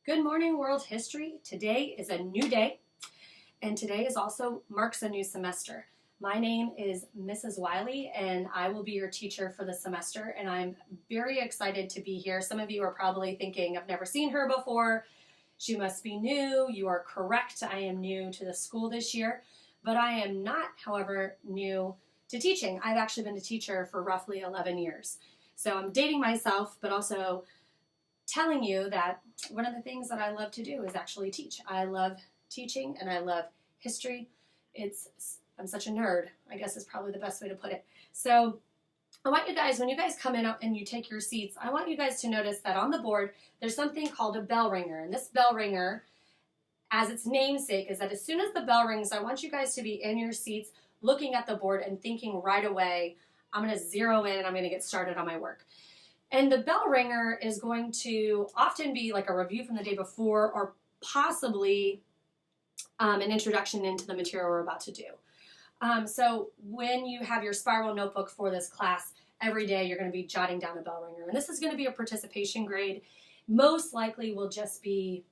Good morning, world history. Today is a new day, and today is also marks a new semester. My name is Mrs. Wiley, and I will be your teacher for the semester, and I'm very excited to be here. Some of you are probably thinking, I've never seen her before. She must be new. You are correct. I am new to the school this year, but I am not, however, new to teaching. I've actually been a teacher for roughly 11 years. So I'm dating myself, but also telling you that one of the things that I love to do is actually teach. I love teaching and I love history. I'm such a nerd, I guess is probably the best way to put it. So I want you guys, when you guys come in and you take your seats, I want you guys to notice that on the board, there's something called a bell ringer. And this bell ringer, as its namesake, is that as soon as the bell rings, I want you guys to be in your seats, looking at the board and thinking right away, I'm going to zero in and I'm going to get started on my work. And the bell ringer is going to often be like a review from the day before or possibly an introduction into the material we're about to do. So when you have your spiral notebook for this class, every day you're going to be jotting down a bell ringer. And this is going to be a participation grade. Most likely will just be,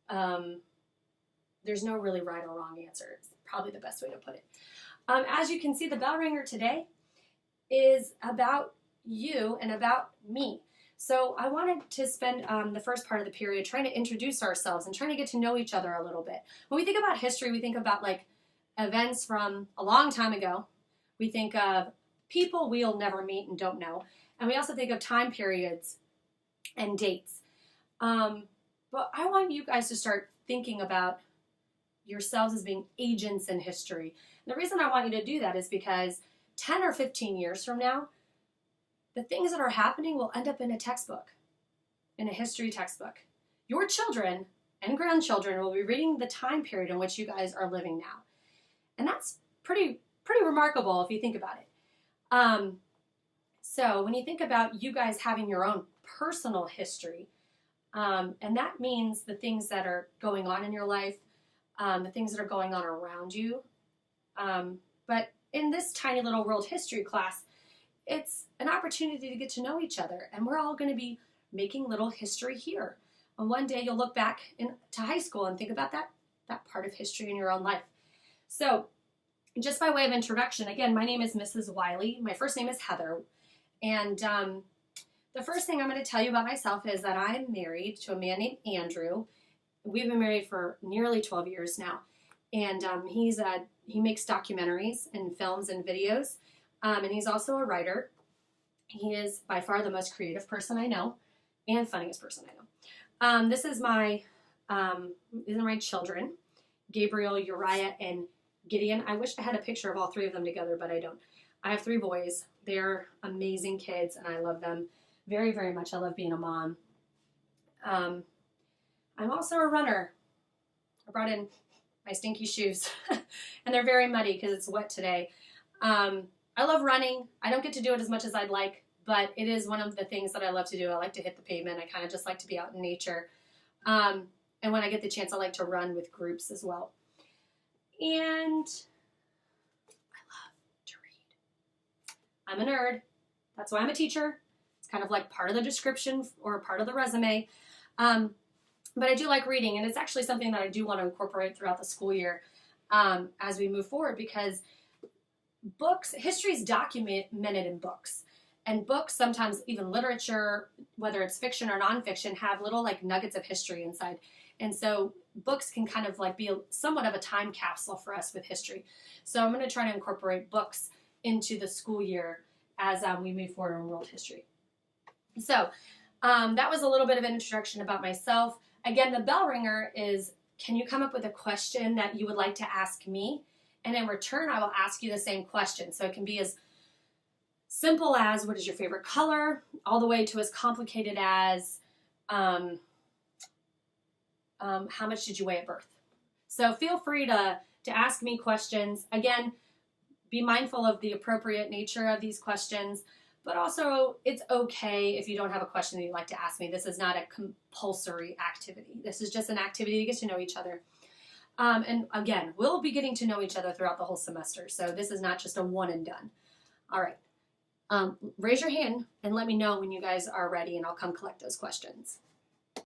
there's no really right or wrong answer. It's probably the best way to put it. As you can see, the bell ringer today is about you and about me. So I wanted to spend the first part of the period trying to introduce ourselves and trying to get to know each other a little bit. When we think about history, we think about like events from a long time ago. We think of people we'll never meet and don't know. And we also think of time periods and dates. But I want you guys to start thinking about yourselves as being agents in history. And the reason I want you to do that is because 10 or 15 years from now, the things that are happening will end up in a textbook, in a history textbook. Your children and grandchildren will be reading the time period in which you guys are living now. And that's pretty remarkable if you think about it. So when you think about you guys having your own personal history, and that means the things that are going on in your life, the things that are going on around you. But in this tiny little world history class, it's an opportunity to get to know each other, and we're all going to be making little history here. And one day you'll look back to high school and think about that part of history in your own life. So just by way of introduction, again, my name is Mrs. Wiley. My first name is Heather. And the first thing I'm going to tell you about myself is that I'm married to a man named Andrew. We've been married for nearly 12 years now. And he makes documentaries and films and videos. And he's also a writer. He is by far the most creative person I know and funniest person I know. These are my children, Gabriel, Uriah, and Gideon. I wish I had a picture of all three of them together, but I don't. I have 3 boys. They're amazing kids, and I love them very, very much. I love being a mom. I'm also a runner. I brought in my stinky shoes, and they're very muddy because it's wet today. I love running. I don't get to do it as much as I'd like, but it is one of the things that I love to do. I like to hit the pavement. I kind of just like to be out in nature. And when I get the chance, I like to run with groups as well. And I love to read. I'm a nerd. That's why I'm a teacher. It's kind of like part of the description or part of the resume. But I do like reading, and it's actually something that I do want to incorporate throughout the school year as we move forward, because history is documented in books. And books, sometimes even literature, whether it's fiction or nonfiction, have little like nuggets of history inside. And so books can kind of like be somewhat of a time capsule for us with history. So I'm going to try to incorporate books into the school year as we move forward in world history. So that was a little bit of an introduction about myself. Again, the bell ringer is, can you come up with a question that you would like to ask me? And in return, I will ask you the same question. So it can be as simple as, what is your favorite color? All the way to as complicated as, how much did you weigh at birth? So feel free to ask me questions. Again, be mindful of the appropriate nature of these questions, but also it's okay if you don't have a question that you'd like to ask me. This is not a compulsory activity. This is just an activity to get to know each other. And again, we'll be getting to know each other throughout the whole semester. So this is not just a one and done. All right. Raise your hand and let me know when you guys are ready, and I'll come collect those questions.